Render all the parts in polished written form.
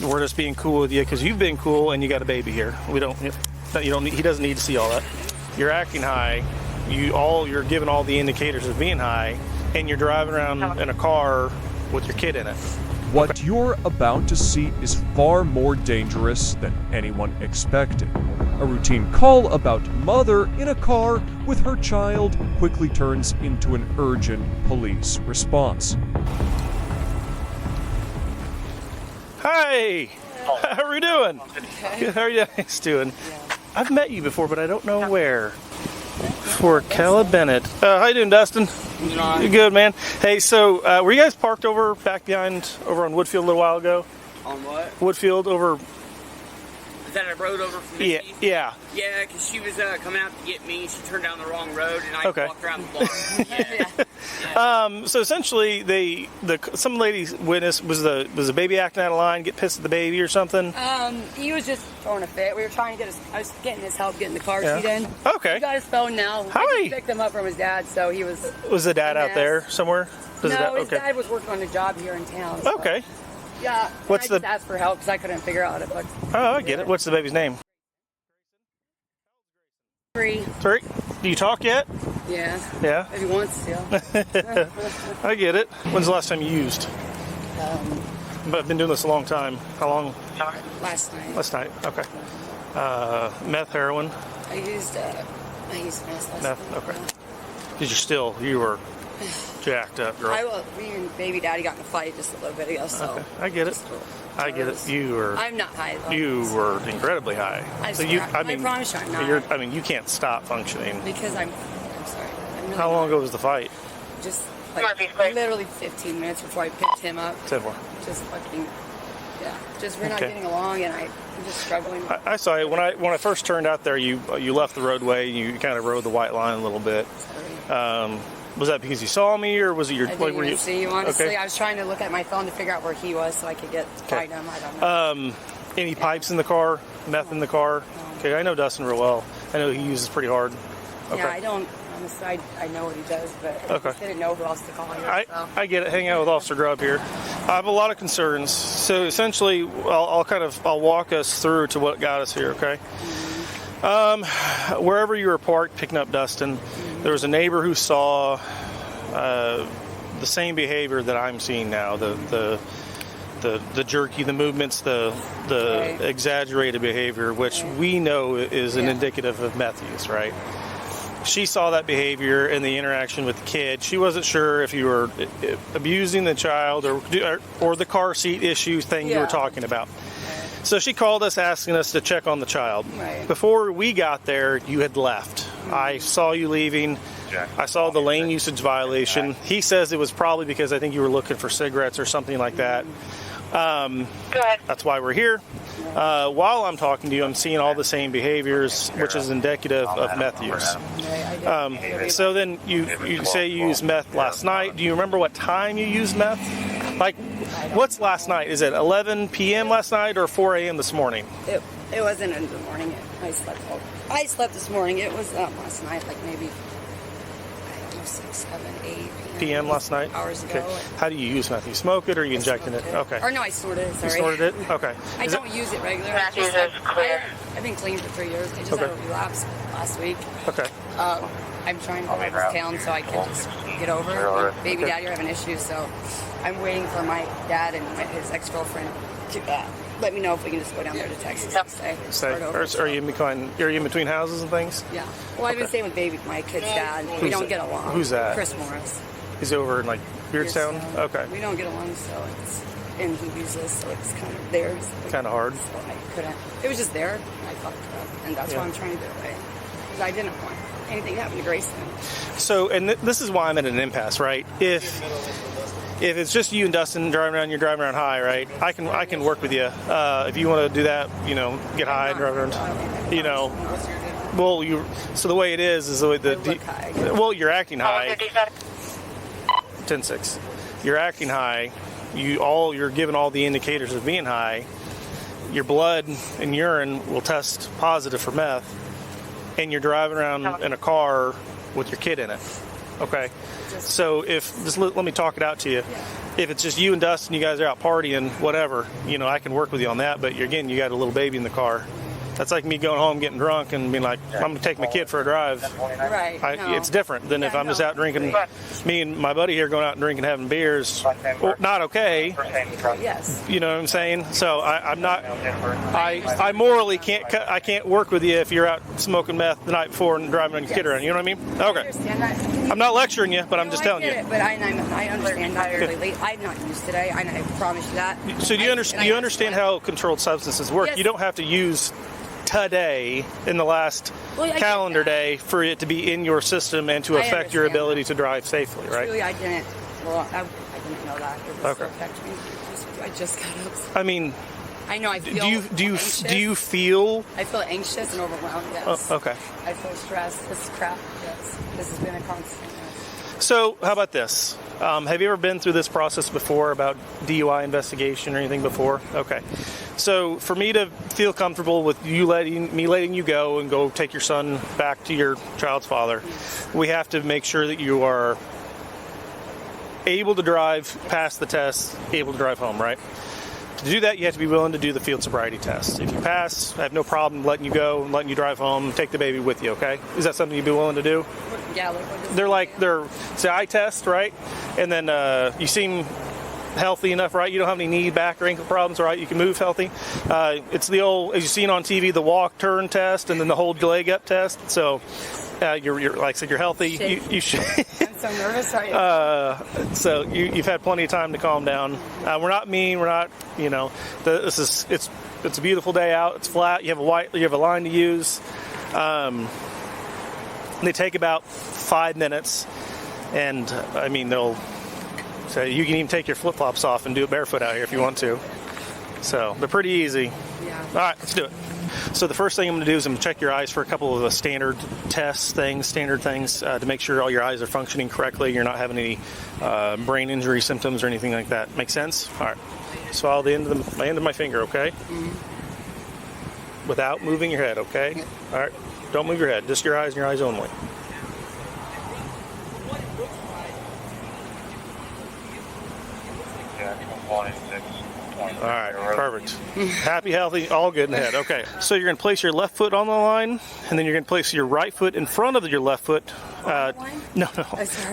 we're just being cool with you because you've been cool and you got a baby here. We don't. You don't. He doesn't need to see all that. You're acting high. You're giving all the indicators of being high, and you're driving around in a car with your kid in it. What you're about to see is far more dangerous than anyone expected. A routine call about mother in a car with her child quickly turns into an urgent police response. Hi! How are you doing? Good. How are you guys doing? I've met you before, but I don't know where. For Kella Bennett. How you doing, Dustin? You good, man? Hey, so were you guys parked over on Woodfield a little while ago? On what? Woodfield over. Is that a road over from Yeah. Misty? Yeah. Yeah, because she was coming out to get me. She turned down the wrong road, and I walked around the block. Yeah. So essentially, some lady witness was the baby acting out of line, get pissed at the baby or something. He was just throwing a fit. We were trying to I was getting his help getting the car seat in. Okay. He got his phone now. Hi. I just picked him up from his dad, so he was. Was the dad out there somewhere? His dad was working on a job here in town. So. Okay. Yeah. I just asked for help because I couldn't figure out it. But I get it. What's the baby's name? 3. Do you talk yet? Yeah. Yeah. If he wants to. I get it. When's the last time you used? But I've been doing this a long time. How long? Last night. Last night. Okay. Meth, heroin. I used meth last Meth. night. Okay. Because you were jacked up, girl. Me and baby daddy got in a fight just a little bit ago, so. Okay. I get it. I get it. I'm not high though. You were incredibly high. I promise you I'm not. You can't stop functioning. Because I'm sorry. I'm really How long ago was the fight? Just literally 15 minutes before I picked him up. 10 more. Just fucking, yeah. Just we're not getting along, and I'm just struggling. I saw you when I first turned out there. You left the roadway. You kind of rode the white line a little bit. Was that because you saw me, or was it your? I didn't even see you, honestly. Okay. I was trying to look at my phone to figure out where he was so I could find him. I don't know. Any pipes in the car? Meth in the car? No. Okay, I know Dustin real well. I know he uses pretty hard. Okay. Yeah, I don't. Honestly, I know what he does, but I just didn't know who else to call here. I get it. Hang out with Officer Grubb here. I have a lot of concerns. So essentially, I'll walk us through to what got us here. Okay. Wherever you were parked picking up Dustin, there was a neighbor who saw the same behavior that I'm seeing now. The jerky, the movements, the exaggerated behavior, which we know is an indicative of meth use, right? She saw that behavior in the interaction with the kid. She wasn't sure if you were abusing the child or the car seat issue thing you were talking about. So she called us asking us to check on the child. Right. Before we got there, you had left. Mm-hmm. I saw you leaving. I saw the lane usage violation. He says it was probably because I think you were looking for cigarettes or something like that. Go ahead. That's why we're here. While I'm talking to you, I'm seeing all the same behaviors, which is indicative of meth use. So then you say you used meth last night. Do you remember what time you used meth? Like, what's last night? Is it 11 p.m. last night or 4 a.m. this morning? It wasn't in the morning. I slept this morning. It was last night, like maybe 6, 7, 8 p.m. last night? Hours ago. Okay. How do you use meth? You smoke it or you injecting it? Okay. Or no, I snorted it, sorry. You snorted it? Okay. I don't use it regularly. I've been clean for 3 years. I just had a relapse last week. Okay. I'm trying to go out of town so I can just get over it. My baby daddy are having issues, so I'm waiting for my dad and his ex-girlfriend to let me know if we can just go down there to Texas and stay. Are you in between houses and things? Yeah. Well, I've been staying with my kid's dad. We don't get along. Who's that? Chris Morris. He's over in Beardstown? Okay. We don't get along, so and he uses, so it's kind of there. Kind of hard. So I couldn't. It was just there. I fucked it up, and that's why I'm trying to get away. Because I didn't want anything to happen to Grayson. So, and this is why I'm at an impasse, right? If it's just you and Dustin driving around, you're driving around high, right? I can work with you. If you want to do that, get high and drive around, so the way it is the way you're acting high. 10-6. You're acting high. You're giving all the indicators of being high. Your blood and urine will test positive for meth, and you're driving around in a car with your kid in it. Okay. So let me talk it out to you. If it's just you and Dustin, you guys are out partying, whatever, I can work with you on that. But again, you got a little baby in the car. That's like me going home, getting drunk, and being like, I'm going to take my kid for a drive. Right. It's different than if I'm just out drinking. Me and my buddy here going out and drinking, having beers. Well, not okay. Yes. You know what I'm saying? So I'm not. I morally can't work with you if you're out smoking meth the night before and driving on your kid around. You know what I mean? Okay. I'm not lecturing you, but I'm just telling you. But I understand that really late. I'm not used today. I promise you that. So do you understand how controlled substances work? Yes. You don't have to use today in the last calendar day for it to be in your system and to affect your ability to drive safely, right? Truly, I didn't know that. It was Okay. affect me. I just got up. I mean, I know. I feel. do you feel? I feel anxious and overwhelmed. Yes. Oh, okay. I feel stressed. This is crap. Yes. This has been a constant. So, how about this? Have you ever been through this process before about DUI investigation or anything before? Okay. So, for me to feel comfortable with you letting you go and go take your son back to your child's father, we have to make sure that you are able to drive past the test, able to drive home, right? To do that, you have to be willing to do the field sobriety test. If you pass, I have no problem letting you go, letting you drive home, take the baby with you, okay? Is that something you'd be willing to do? Yeah. It's an eye test, right? And then you seem healthy enough, right? You don't have any knee, back, or ankle problems, right? You can move healthy. It's the old, as you've seen on TV, the walk, turn test, and then the hold your leg up test. So you're like I said, you're healthy. You should. I'm so nervous right now. So you've had plenty of time to calm down. We're not mean. We're not. It's a beautiful day out. It's flat. You have a line to use. They take about 5 minutes, and I mean so you can even take your flip-flops off and do it barefoot out here if you want to. So they're pretty easy. Yeah. All right, let's do it. So the first thing I'm going to do is I'm going to check your eyes for a couple of standard things to make sure all your eyes are functioning correctly. You're not having any brain injury symptoms or anything like that. Make sense? All right. Just follow the end of my finger, okay? Mm-hmm. Without moving your head, okay? All right. Don't move your head. Just your eyes and your eyes only. All right, perfect. Happy, healthy, all good in the head. Okay, so you're going to place your left foot on the line, and then you're going to place your right foot in front of your left foot. No.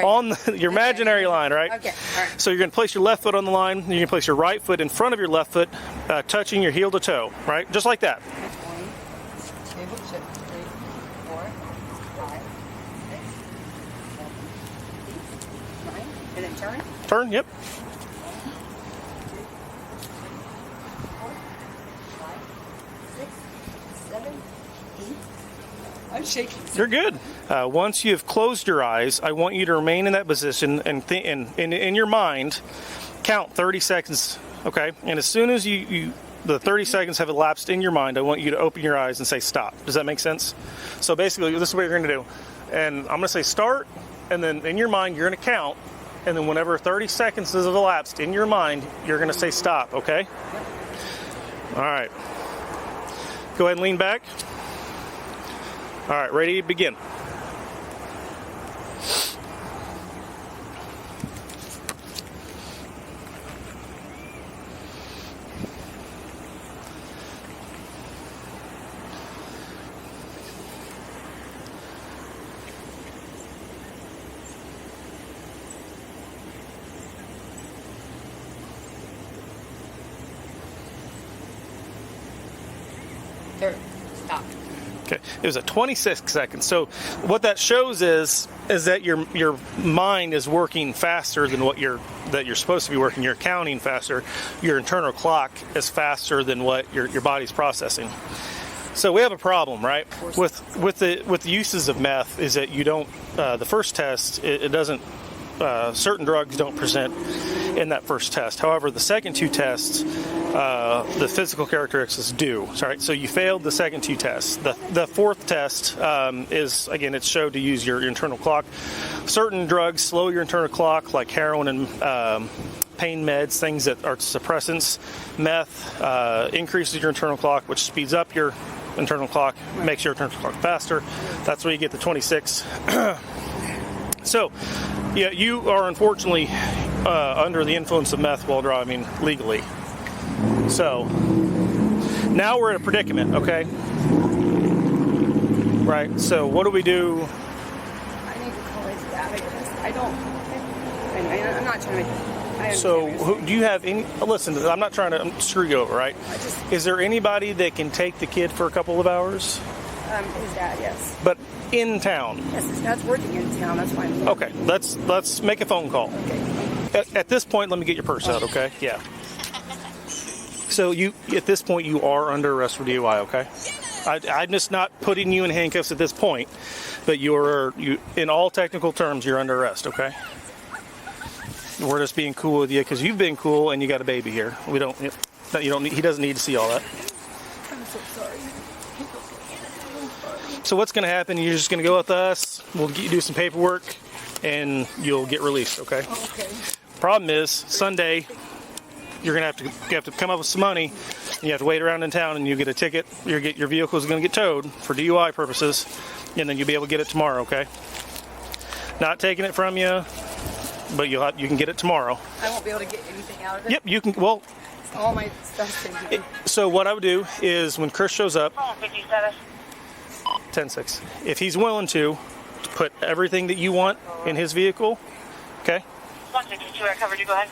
On your imaginary line, right? Okay, all right. So you're going to place your left foot on the line, and you're going to place your right foot in front of your left foot, touching your heel to toe, right? Just like that. 1, 2, 3, 4, 5, 6, 7, 8, 9, and then turn. Turn, yep. 7, 8. I'm shaking. You're good. Once you have closed your eyes, I want you to remain in that position and in your mind, count 30 seconds, okay? And as soon as the 30 seconds have elapsed in your mind, I want you to open your eyes and say stop. Does that make sense? So basically, this is what you're going to do. And I'm going to say start, and then in your mind, you're going to count. And then whenever 30 seconds has elapsed in your mind, you're going to say stop, okay? All right. Go ahead and lean back. All right, ready to begin. There. Stop. Okay, it was at 26 seconds. So what that shows is that your mind is working faster than that you're supposed to be working. You're counting faster. Your internal clock is faster than what your body's processing. So we have a problem, right? With the uses of meth is that you don't. The first test it doesn't. Certain drugs don't present in that first test. However, the second two tests, the physical characteristics do. Right? So you failed the second two tests. The fourth test is, again, it's showed to use your internal clock. Certain drugs slow your internal clock, like heroin and pain meds, things that are suppressants. Meth increases your internal clock, which speeds up your internal clock, makes your internal clock faster. That's where you get the 26. So, yeah, you are unfortunately under the influence of meth while driving legally. So, now we're in a predicament, okay? Right, so what do we do? I need to call his dad, I guess. I don't. Anyway, I'm not trying to. So, do you have any? Listen, I'm not trying to screw you over, right? Is there anybody that can take the kid for a couple of hours? His dad, yes. But in town? Yes, his dad's working in town. That's why I'm here. Okay, let's make a phone call. Okay. At this point, let me get your purse out, okay? Yeah. So at this point, you are under arrest for DUI, okay? I'm just not putting you in handcuffs at this point, but you, in all technical terms, you're under arrest, okay? We're just being cool with you because you've been cool and you got a baby here. He doesn't need to see all that. I'm so sorry. So what's going to happen? You're just going to go with us. We'll get you do some paperwork, and you'll get released, okay? Okay. Problem is, Sunday, you're going to have to come up with some money. And you have to wait around in town, and you get a ticket. Your vehicle is going to get towed for DUI purposes, and then you'll be able to get it tomorrow, okay? Not taking it from you, but you can get it tomorrow. I won't be able to get anything out of it? Yep, you can. Well, all my stuff's in here. So what I would do is when Chris shows up, 10-6, if he's willing to put everything that you want in his vehicle, okay? 162, I covered you. Go ahead.